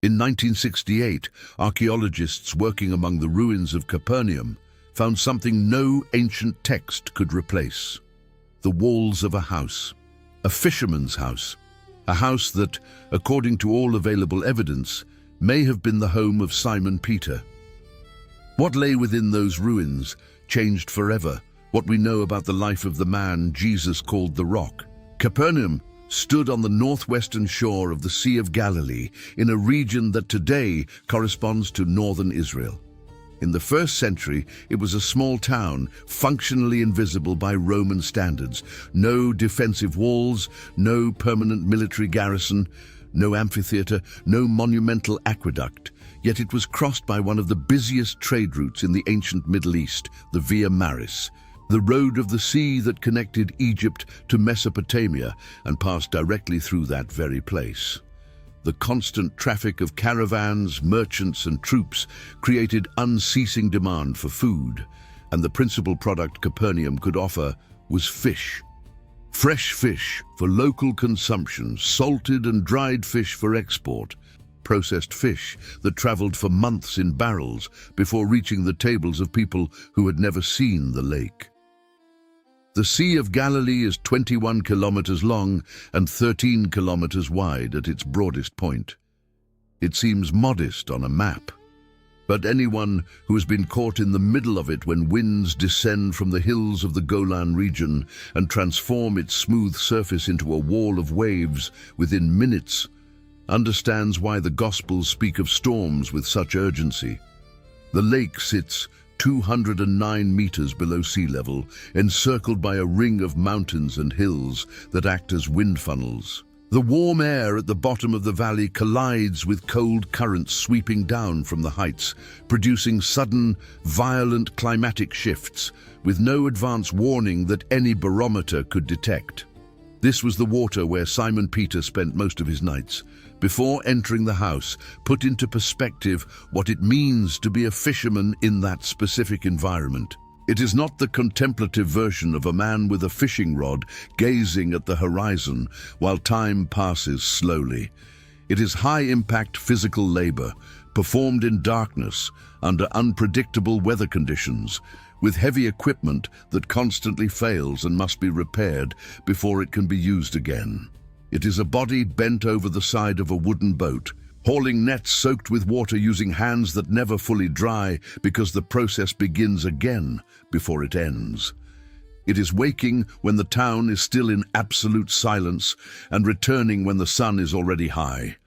In 1968, archaeologists working among the ruins of Capernaum found something no ancient text could replace: the walls of a house, a fisherman's house, a house that, according to all available evidence, may have been the home of Simon Peter. What lay within those ruins changed forever what we know about the life of the man Jesus called the Rock. Capernaum stood on the northwestern shore of the Sea of Galilee, in a region that today corresponds to northern Israel. In the 1st century, it was a small town, functionally invisible by Roman standards. No defensive walls, no permanent military garrison, no amphitheater, no monumental aqueduct. Yet it was crossed by one of the busiest trade routes in the ancient Middle East, the Via Maris, the road of the sea that connected Egypt to Mesopotamia and passed directly through that very place. The constant traffic of caravans, merchants and troops created unceasing demand for food, and the principal product Capernaum could offer was fish. Fresh fish for local consumption, salted and dried fish for export, processed fish that traveled for months in barrels before reaching the tables of people who had never seen the lake. The Sea of Galilee is 21 kilometers long and 13 kilometers wide at its broadest point. It seems modest on a map, but anyone who has been caught in the middle of it when winds descend from the hills of the Golan region and transform its smooth surface into a wall of waves within minutes understands why the Gospels speak of storms with such urgency. The lake sits 209 meters below sea level, encircled by a ring of mountains and hills that act as wind funnels. The warm air at the bottom of the valley collides with cold currents sweeping down from the heights, producing sudden, violent climatic shifts with no advance warning that any barometer could detect. This was the water where Simon Peter spent most of his nights. Before entering the house, put into perspective what it means to be a fisherman in that specific environment. It is not the contemplative version of a man with a fishing rod gazing at the horizon while time passes slowly. It is high-impact physical labor, performed in darkness, under unpredictable weather conditions, with heavy equipment that constantly fails and must be repaired before it can be used again. It is a body bent over the side of a wooden boat, hauling nets soaked with water using hands that never fully dry because the process begins again before it ends. It is waking when the town is still in absolute silence and returning when the sun is already high.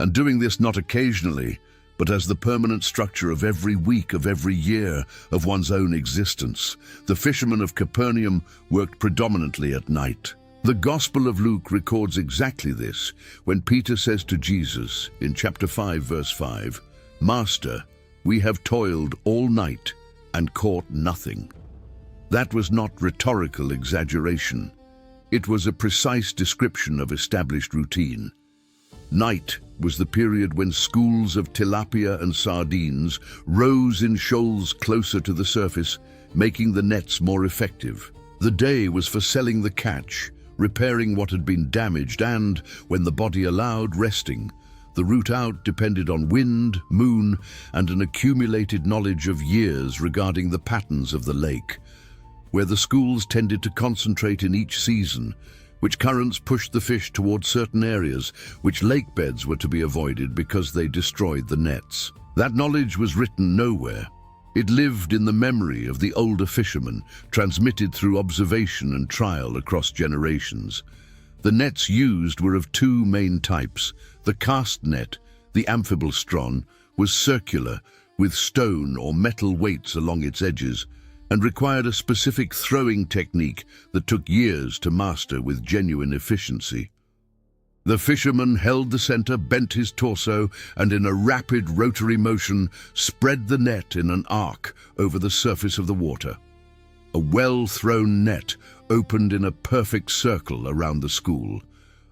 And doing this not occasionally, but as the permanent structure of every week of every year of one's own existence. The fishermen of Capernaum worked predominantly at night. The Gospel of Luke records exactly this when Peter says to Jesus in chapter 5, verse 5, "Master, we have toiled all night and caught nothing." That was not rhetorical exaggeration. It was a precise description of established routine. Night was the period when schools of tilapia and sardines rose in shoals closer to the surface, making the nets more effective. The day was for selling the catch, repairing what had been damaged and, when the body allowed, resting. The route out depended on wind, moon, and an accumulated knowledge of years regarding the patterns of the lake, where the schools tended to concentrate in each season, which currents pushed the fish toward certain areas, which lake beds were to be avoided because they destroyed the nets. That knowledge was written nowhere. It lived in the memory of the older fishermen, transmitted through observation and trial across generations. The nets used were of two main types. The cast net, the amphibolstron, was circular, with stone or metal weights along its edges, and required a specific throwing technique that took years to master with genuine efficiency. The fisherman held the center, bent his torso, and in a rapid rotary motion spread the net in an arc over the surface of the water. A well-thrown net opened in a perfect circle around the school.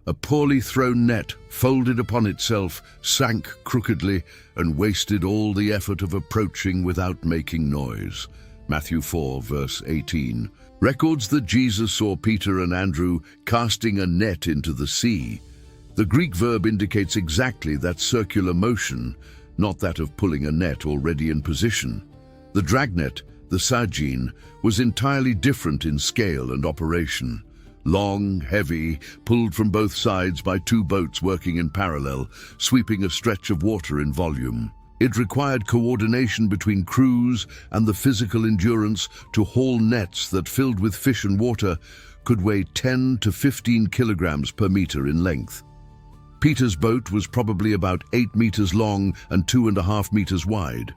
A poorly thrown net, folded upon itself, sank crookedly and wasted all the effort of approaching without making noise. Matthew 4, verse 18, records that Jesus saw Peter and Andrew casting a net into the sea. The Greek verb indicates exactly that circular motion, not that of pulling a net already in position. The dragnet, the sagine, was entirely different in scale and operation. Long, heavy, pulled from both sides by two boats working in parallel, sweeping a stretch of water in volume. It required coordination between crews and the physical endurance to haul nets that, filled with fish and water, could weigh 10 to 15 kilograms per meter in length. Peter's boat was probably about 8 meters long and 2.5 meters wide.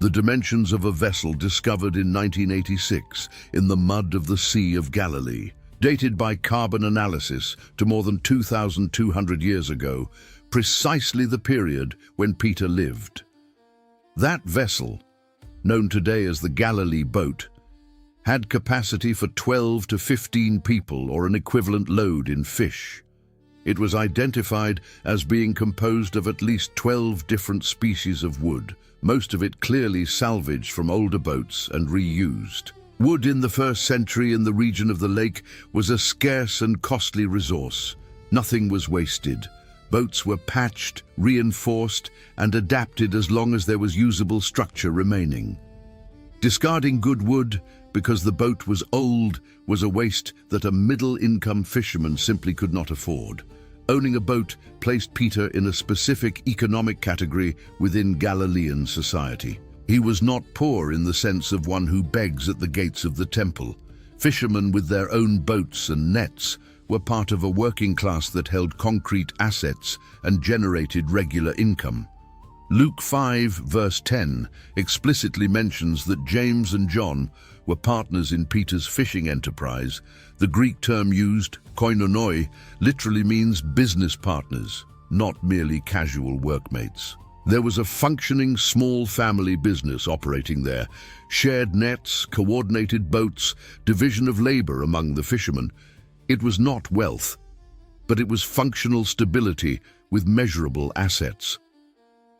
The dimensions of a vessel discovered in 1986 in the mud of the Sea of Galilee, dated by carbon analysis to more than 2,200 years ago, precisely the period when Peter lived. That vessel, known today as the Galilee boat, had capacity for 12 to 15 people or an equivalent load in fish. It was identified as being composed of at least 12 different species of wood, most of it clearly salvaged from older boats and reused. Wood in the 1st century in the region of the lake was a scarce and costly resource. Nothing was wasted. Boats were patched, reinforced, and adapted as long as there was usable structure remaining. Discarding good wood because the boat was old was a waste that a middle-income fisherman simply could not afford. Owning a boat placed Peter in a specific economic category within Galilean society. He was not poor in the sense of one who begs at the gates of the temple. Fishermen with their own boats and nets were part of a working class that held concrete assets and generated regular income. Luke 5, verse 10, explicitly mentions that James and John were partners in Peter's fishing enterprise. The Greek term used, koinonoi, literally means business partners, not merely casual workmates. There was a functioning small family business operating there, shared nets, coordinated boats, division of labor among the fishermen. It was not wealth, but it was functional stability with measurable assets.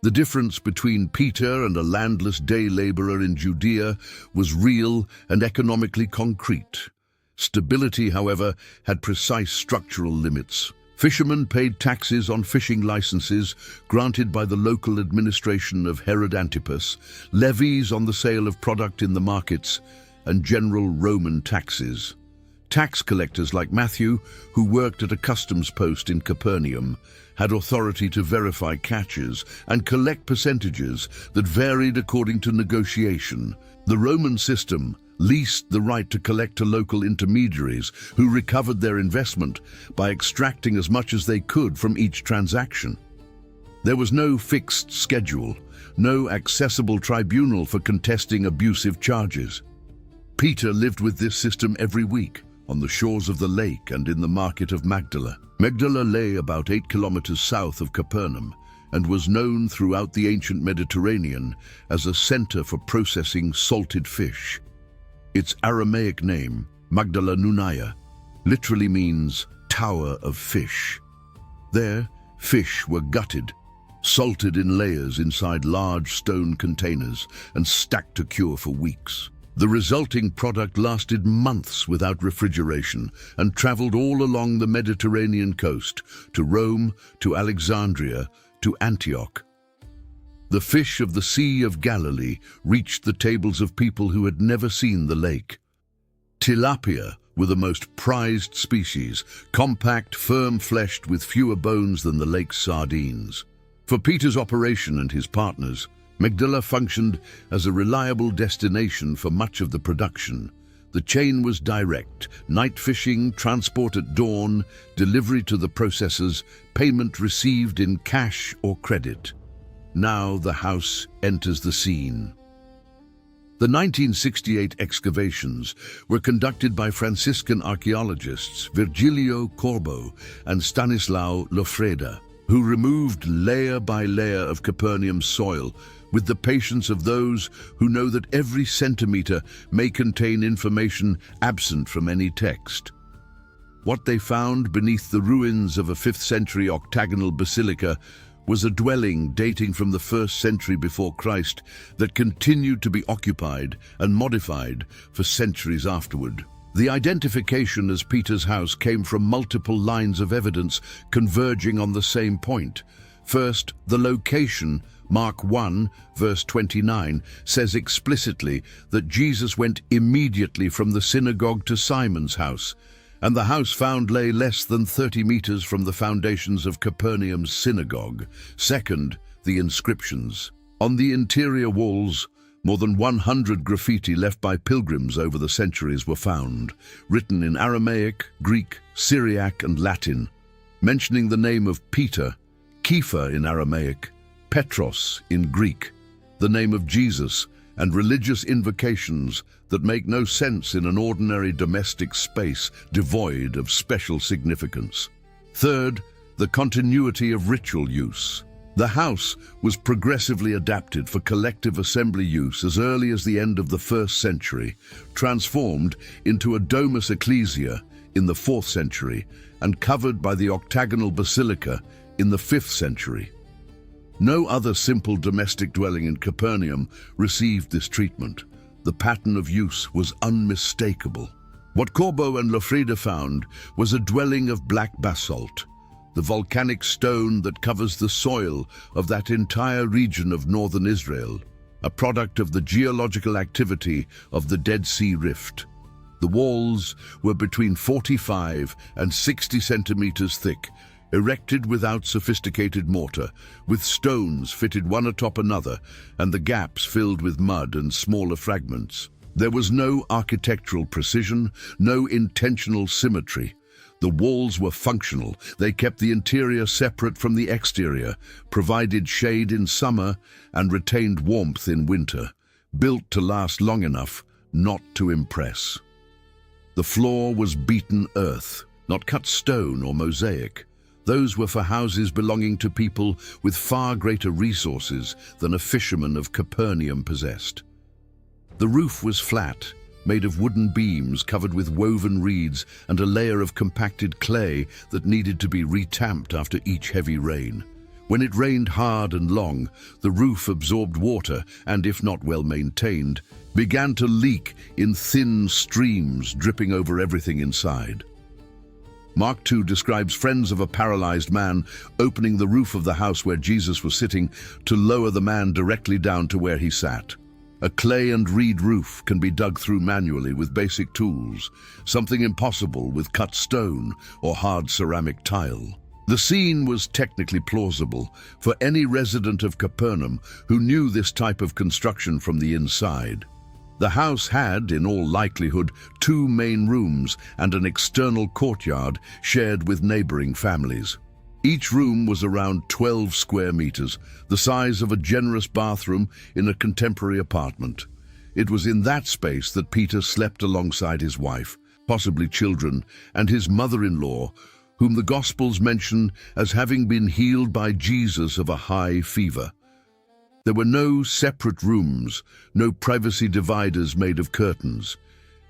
The difference between Peter and a landless day laborer in Judea was real and economically concrete. Stability, however, had precise structural limits. Fishermen paid taxes on fishing licenses granted by the local administration of Herod Antipas, levies on the sale of product in the markets, and general Roman taxes. Tax collectors like Matthew, who worked at a customs post in Capernaum, had authority to verify catches and collect percentages that varied according to negotiation. The Roman system leased the right to collect to local intermediaries who recovered their investment by extracting as much as they could from each transaction. There was no fixed schedule, no accessible tribunal for contesting abusive charges. Peter lived with this system every week, on the shores of the lake and in the market of Magdala. Magdala lay about 8 kilometers south of Capernaum and was known throughout the ancient Mediterranean as a center for processing salted fish. Its Aramaic name, Magdala Nunaya, literally means tower of fish. There, fish were gutted, salted in layers inside large stone containers and stacked to cure for weeks. The resulting product lasted months without refrigeration and traveled all along the Mediterranean coast to Rome, to Alexandria, to Antioch. The fish of the Sea of Galilee reached the tables of people who had never seen the lake. Tilapia were the most prized species, compact, firm-fleshed with fewer bones than the lake's sardines. For Peter's operation and his partners, Magdala functioned as a reliable destination for much of the production. The chain was direct: night fishing, transport at dawn, delivery to the processors, payment received in cash or credit. Now the house enters the scene. The 1968 excavations were conducted by Franciscan archaeologists Virgilio Corbo and Stanislao Lofreda, who removed layer by layer of Capernaum soil with the patience of those who know that every centimeter may contain information absent from any text. What they found beneath the ruins of a 5th century octagonal basilica was a dwelling dating from the 1st century before Christ that continued to be occupied and modified for centuries afterward. The identification as Peter's house came from multiple lines of evidence converging on the same point. First, the location. Mark 1, verse 29, says explicitly that Jesus went immediately from the synagogue to Simon's house, and the house found lay less than 30 meters from the foundations of Capernaum's synagogue. Second, the inscriptions. On the interior walls, more than 100 graffiti left by pilgrims over the centuries were found, written in Aramaic, Greek, Syriac, and Latin, mentioning the name of Peter, Kepha in Aramaic, Petros in Greek, the name of Jesus, and religious invocations that make no sense in an ordinary domestic space devoid of special significance. Third, the continuity of ritual use. The house was progressively adapted for collective assembly use as early as the end of the 1st century, transformed into a domus ecclesia in the 4th century, and covered by the octagonal basilica in the 5th century. No other simple domestic dwelling in Capernaum received this treatment. The pattern of use was unmistakable. What Corbo and Lofrida found was a dwelling of black basalt, the volcanic stone that covers the soil of that entire region of northern Israel, a product of the geological activity of the Dead Sea Rift. The walls were between 45 and 60 centimeters thick, erected without sophisticated mortar, with stones fitted one atop another and the gaps filled with mud and smaller fragments. There was no architectural precision, no intentional symmetry. The walls were functional. They kept the interior separate from the exterior, provided shade in summer and retained warmth in winter, built to last long enough not to impress. The floor was beaten earth, not cut stone or mosaic. Those were for houses belonging to people with far greater resources than a fisherman of Capernaum possessed. The roof was flat, made of wooden beams covered with woven reeds and a layer of compacted clay that needed to be retamped after each heavy rain. When it rained hard and long, the roof absorbed water and, if not well maintained, began to leak in thin streams dripping over everything inside. Mark 2 describes friends of a paralyzed man opening the roof of the house where Jesus was sitting to lower the man directly down to where he sat. A clay and reed roof can be dug through manually with basic tools, something impossible with cut stone or hard ceramic tile. The scene was technically plausible for any resident of Capernaum who knew this type of construction from the inside. The house had, in all likelihood, 2 main rooms and an external courtyard shared with neighboring families. Each room was around 12 square meters, the size of a generous bathroom in a contemporary apartment. It was in that space that Peter slept alongside his wife, possibly children, and his mother-in-law, whom the Gospels mention as having been healed by Jesus of a high fever. There were no separate rooms, no privacy dividers made of curtains.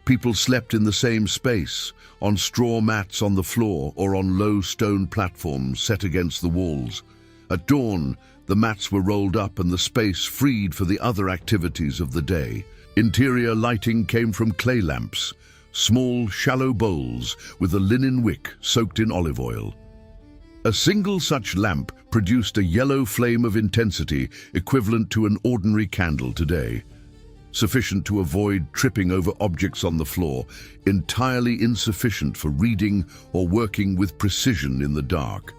People slept in the same space, on straw mats on the floor or on low stone platforms set against the walls. At dawn, the mats were rolled up and the space freed for the other activities of the day. Interior lighting came from clay lamps, small, shallow bowls with a linen wick soaked in olive oil. A single such lamp produced a yellow flame of intensity equivalent to an ordinary candle today, sufficient to avoid tripping over objects on the floor, entirely insufficient for reading or working with precision in the dark.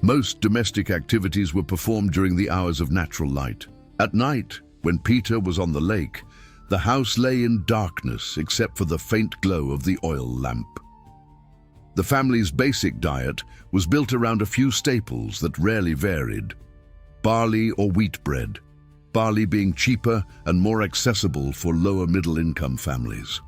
Most domestic activities were performed during the hours of natural light. At night, when Peter was on the lake, the house lay in darkness except for the faint glow of the oil lamp. The family's basic diet was built around a few staples that rarely varied: barley or wheat bread, barley being cheaper and more accessible for lower middle-income families.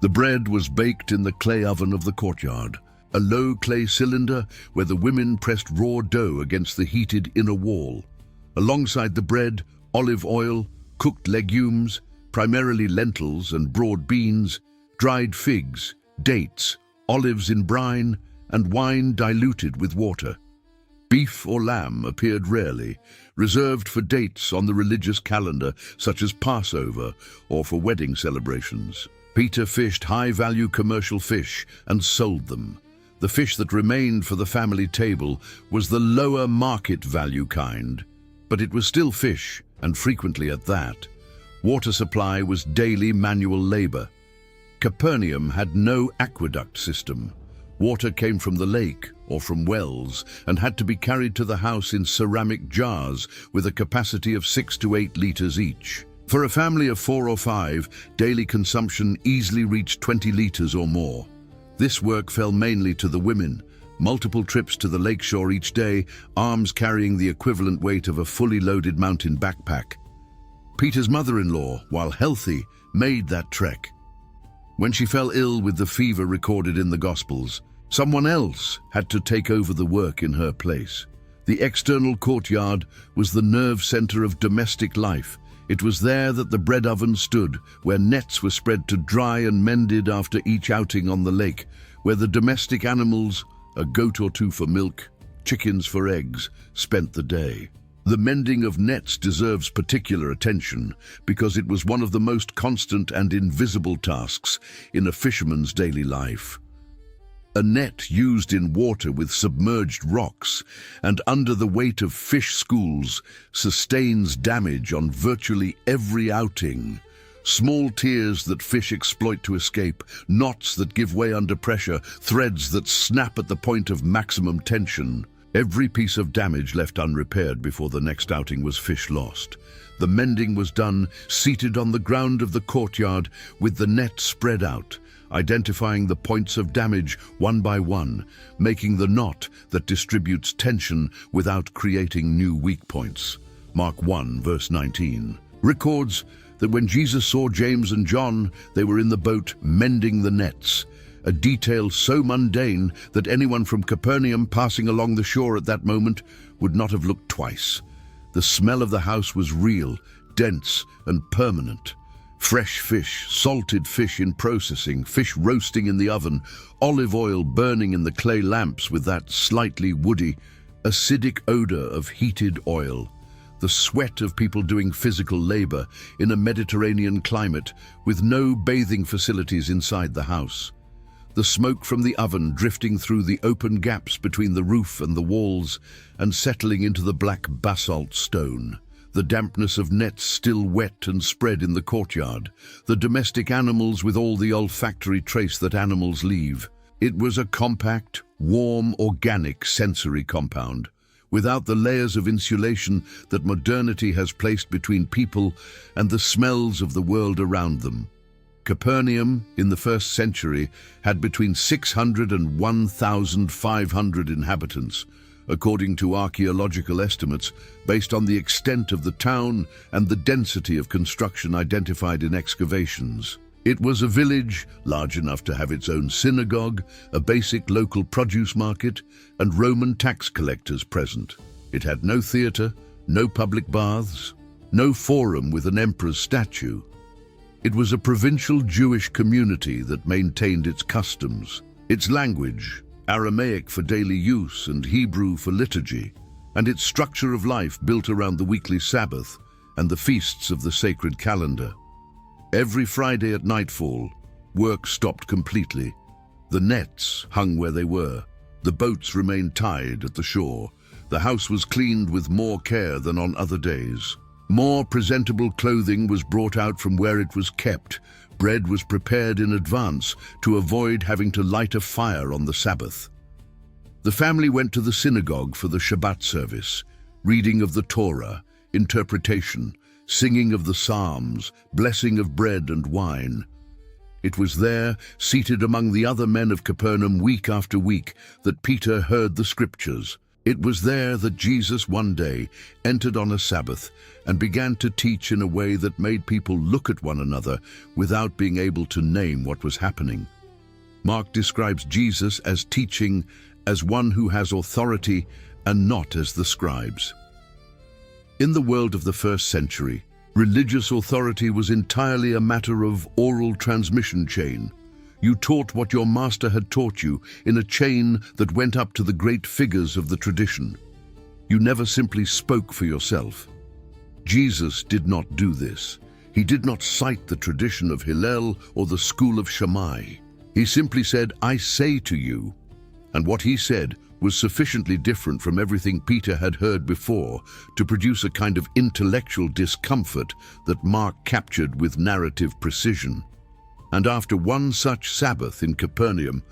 The bread was baked in the clay oven of the courtyard, a low clay cylinder where the women pressed raw dough against the heated inner wall. Alongside the bread, olive oil, cooked legumes, primarily lentils and broad beans, dried figs, dates, olives in brine, and wine diluted with water. Beef or lamb appeared rarely, reserved for dates on the religious calendar such as Passover or for wedding celebrations. Peter fished high-value commercial fish and sold them. The fish that remained for the family table was the lower market value kind, but it was still fish, and frequently at that. Water supply was daily manual labor. Capernaum had no aqueduct system. Water came from the lake or from wells and had to be carried to the house in ceramic jars with a capacity of 6 to 8 liters each. For a family of 4 or 5, daily consumption easily reached 20 liters or more. This work fell mainly to the women. Multiple trips to the lakeshore each day, arms carrying the equivalent weight of a fully loaded mountain backpack. Peter's mother-in-law, while healthy, made that trek. When she fell ill with the fever recorded in the Gospels, someone else had to take over the work in her place. The external courtyard was the nerve center of domestic life. It was there that the bread oven stood, where nets were spread to dry and mended after each outing on the lake, where the domestic animals, a goat or two for milk, chickens for eggs, spent the day. The mending of nets deserves particular attention because it was one of the most constant and invisible tasks in a fisherman's daily life. A net used in water with submerged rocks and under the weight of fish schools sustains damage on virtually every outing. Small tears that fish exploit to escape, knots that give way under pressure, threads that snap at the point of maximum tension. Every piece of damage left unrepaired before the next outing was fish lost. The mending was done seated on the ground of the courtyard with the net spread out, identifying the points of damage one by one, making the knot that distributes tension without creating new weak points. Mark 1, verse 19, records that when Jesus saw James and John, they were in the boat mending the nets. A detail so mundane that anyone from Capernaum passing along the shore at that moment would not have looked twice. The smell of the house was real, dense, and permanent. Fresh fish, salted fish in processing, fish roasting in the oven, olive oil burning in the clay lamps with that slightly woody, acidic odor of heated oil. The sweat of people doing physical labor in a Mediterranean climate with no bathing facilities inside the house. The smoke from the oven drifting through the open gaps between the roof and the walls and settling into the black basalt stone. The dampness of nets still wet and spread in the courtyard. The domestic animals with all the olfactory trace that animals leave. It was a compact, warm, organic sensory compound, without the layers of insulation that modernity has placed between people and the smells of the world around them. Capernaum, in the 1st century, had between 600 and 1,500 inhabitants, according to archaeological estimates, based on the extent of the town and the density of construction identified in excavations. It was a village large enough to have its own synagogue, a basic local produce market, and Roman tax collectors present. It had no theatre, no public baths, no forum with an emperor's statue. It was a provincial Jewish community that maintained its customs, its language, Aramaic for daily use and Hebrew for liturgy, and its structure of life built around the weekly Sabbath and the feasts of the sacred calendar. Every Friday at nightfall, work stopped completely. The nets hung where they were. The boats remained tied at the shore. The house was cleaned with more care than on other days. More presentable clothing was brought out from where it was kept. Bread was prepared in advance to avoid having to light a fire on the Sabbath. The family went to the synagogue for the Shabbat service, reading of the Torah, interpretation, singing of the Psalms, blessing of bread and wine. It was there, seated among the other men of Capernaum week after week, that Peter heard the scriptures. It was there that Jesus one day entered on a Sabbath and began to teach in a way that made people look at one another without being able to name what was happening. Mark describes Jesus as teaching as one who has authority and not as the scribes. In the world of the 1st century, religious authority was entirely a matter of oral transmission chain. You taught what your master had taught you in a chain that went up to the great figures of the tradition. You never simply spoke for yourself. Jesus did not do this. He did not cite the tradition of Hillel or the school of Shammai. He simply said, "I say to you." And what he said was sufficiently different from everything Peter had heard before to produce a kind of intellectual discomfort that Mark captured with narrative precision. And after one such Sabbath in Capernaum,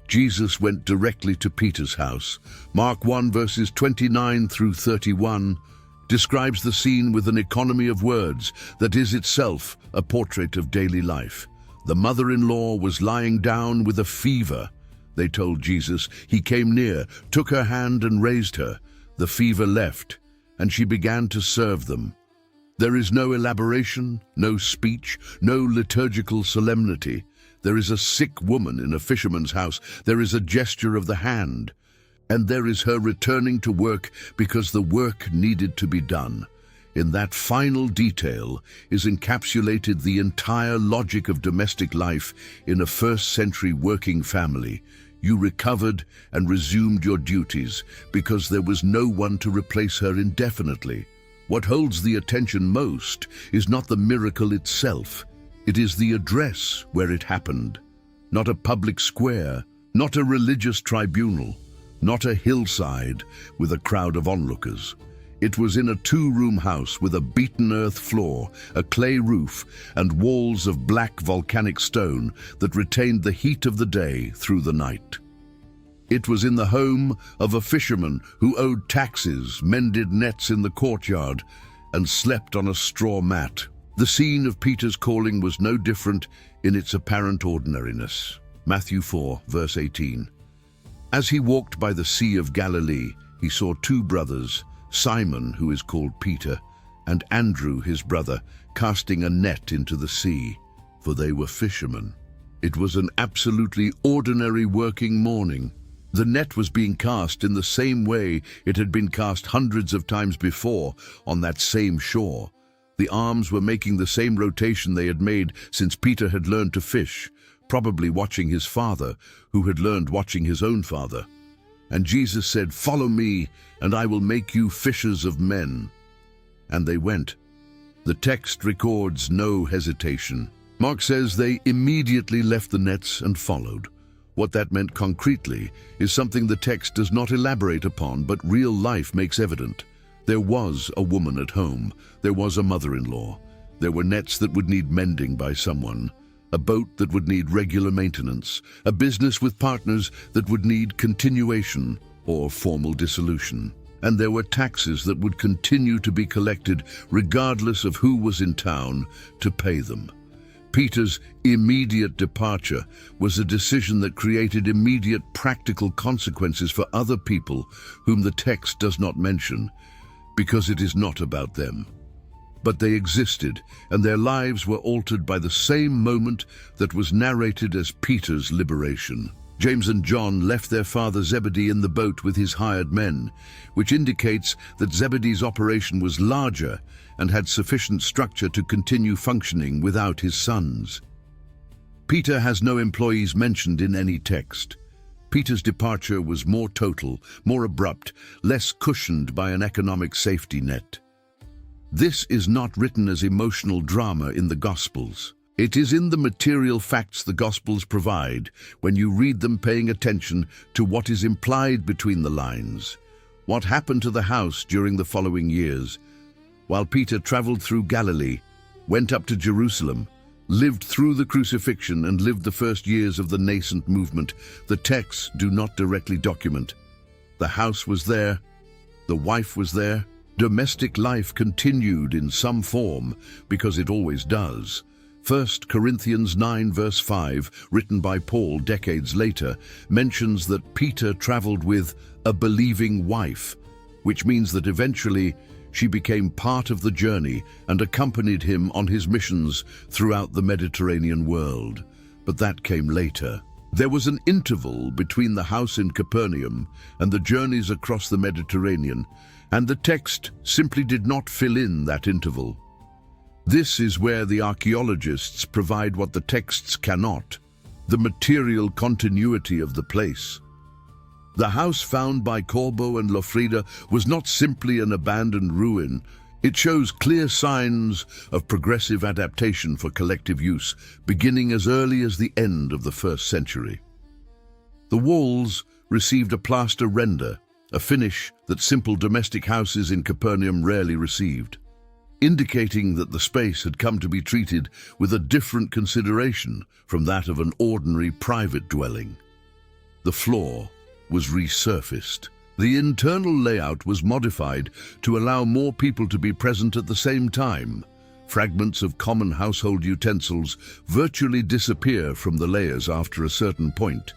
Jesus went directly to Peter's house. Mark 1 verses 29 through 31 describes the scene with an economy of words that is itself a portrait of daily life. The mother-in-law was lying down with a fever. They told Jesus. He came near, took her hand and raised her. The fever left, and she began to serve them. There is no elaboration, no speech, no liturgical solemnity. There is a sick woman in a fisherman's house. There is a gesture of the hand. And there is her returning to work because the work needed to be done. In that final detail is encapsulated the entire logic of domestic life in a first-century working family. You recovered and resumed your duties because there was no one to replace her indefinitely. What holds the attention most is not the miracle itself. It is the address where it happened. Not a public square, not a religious tribunal, not a hillside with a crowd of onlookers. It was in a two-room house with a beaten earth floor, a clay roof, and walls of black volcanic stone that retained the heat of the day through the night. It was in the home of a fisherman who owed taxes, mended nets in the courtyard, and slept on a straw mat. The scene of Peter's calling was no different in its apparent ordinariness. Matthew 4, verse 18. As he walked by the Sea of Galilee, he saw two brothers, Simon, who is called Peter, and Andrew, his brother, casting a net into the sea, for they were fishermen. It was an absolutely ordinary working morning. The net was being cast in the same way it had been cast hundreds of times before on that same shore. The arms were making the same rotation they had made since Peter had learned to fish, probably watching his father, who had learned watching his own father. And Jesus said, "Follow me, and I will make you fishers of men." And they went. The text records no hesitation. Mark says they immediately left the nets and followed. What that meant concretely is something the text does not elaborate upon, but real life makes evident. There was a woman at home. There was a mother-in-law. There were nets that would need mending by someone, a boat that would need regular maintenance, a business with partners that would need continuation or formal dissolution. And there were taxes that would continue to be collected regardless of who was in town to pay them. Peter's immediate departure was a decision that created immediate practical consequences for other people whom the text does not mention, because it is not about them. But they existed, and their lives were altered by the same moment that was narrated as Peter's liberation. James and John left their father Zebedee in the boat with his hired men, which indicates that Zebedee's operation was larger and had sufficient structure to continue functioning without his sons. Peter has no employees mentioned in any text. Peter's departure was more total, more abrupt, less cushioned by an economic safety net. This is not written as emotional drama in the Gospels. It is in the material facts the Gospels provide when you read them paying attention to what is implied between the lines. What happened to the house during the following years? While Peter traveled through Galilee, went up to Jerusalem, lived through the crucifixion and lived the first years of the nascent movement, the texts do not directly document. The house was there, the wife was there. Domestic life continued in some form, because it always does. 1 Corinthians 9 verse 5, written by Paul decades later, mentions that Peter traveled with a believing wife, which means that eventually she became part of the journey and accompanied him on his missions throughout the Mediterranean world. But that came later. There was an interval between the house in Capernaum and the journeys across the Mediterranean, and the text simply did not fill in that interval. This is where the archaeologists provide what the texts cannot: the material continuity of the place. The house found by Corbo and Lofrida was not simply an abandoned ruin, It shows clear signs of progressive adaptation for collective use, beginning as early as the end of the 1st century. The walls received a plaster render, a finish that simple domestic houses in Capernaum rarely received, indicating that the space had come to be treated with a different consideration from that of an ordinary private dwelling. The floor was resurfaced. The internal layout was modified to allow more people to be present at the same time. Fragments of common household utensils virtually disappear from the layers after a certain point,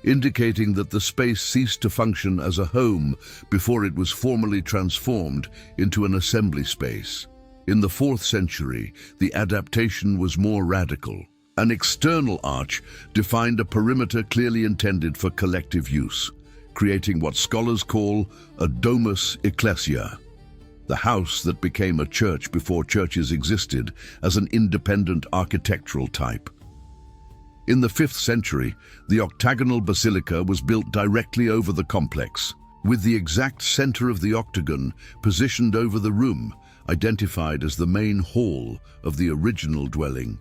indicating that the space ceased to function as a home before it was formally transformed into an assembly space. In the 4th century, the adaptation was more radical. An external arch defined a perimeter clearly intended for collective use, creating what scholars call a domus ecclesia, the house that became a church before churches existed as an independent architectural type. In the 5th century, the octagonal basilica was built directly over the complex, with the exact center of the octagon positioned over the room, identified as the main hall of the original dwelling.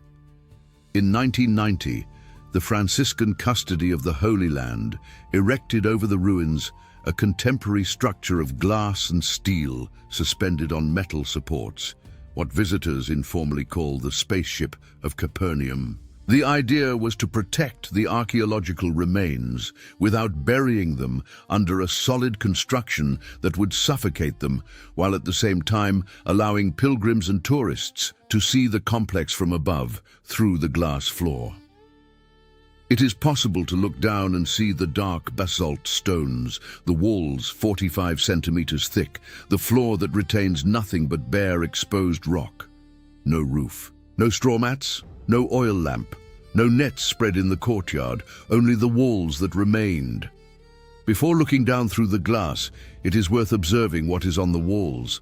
In 1990, the Franciscan custody of the Holy Land erected over the ruins a contemporary structure of glass and steel suspended on metal supports, what visitors informally call the spaceship of Capernaum. The idea was to protect the archaeological remains without burying them under a solid construction that would suffocate them, while at the same time allowing pilgrims and tourists to see the complex from above through the glass floor. It is possible to look down and see the dark basalt stones, the walls 45 centimeters thick, the floor that retains nothing but bare exposed rock. No roof, no straw mats, no oil lamp, no nets spread in the courtyard, only the walls that remained. Before looking down through the glass, it is worth observing what is on the walls.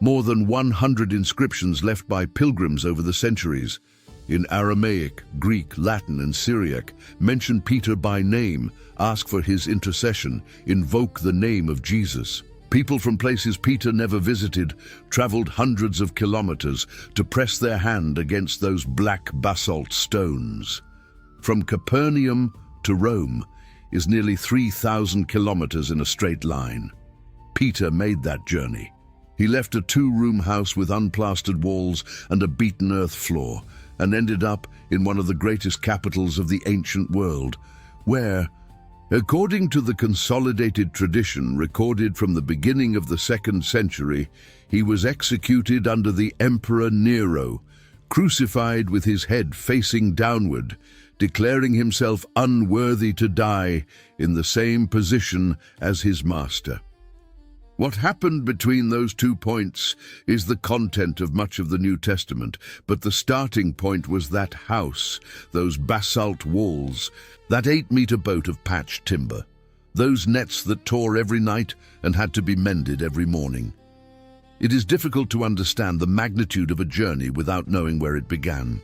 More than 100 inscriptions left by pilgrims over the centuries, in Aramaic, Greek, Latin, and Syriac, mention Peter by name, ask for his intercession, invoke the name of Jesus. People from places Peter never visited traveled hundreds of kilometers to press their hand against those black basalt stones. From Capernaum to Rome is nearly 3,000 kilometers in a straight line. Peter made that journey. He left a 2-room house with unplastered walls and a beaten earth floor, and ended up in one of the greatest capitals of the ancient world, where, according to the consolidated tradition recorded from the beginning of the 2nd century, he was executed under the Emperor Nero, crucified with his head facing downward, declaring himself unworthy to die in the same position as his master. What happened between those 2 points is the content of much of the New Testament, but the starting point was that house, those basalt walls, that 8-meter boat of patched timber, those nets that tore every night and had to be mended every morning. It is difficult to understand the magnitude of a journey without knowing where it began.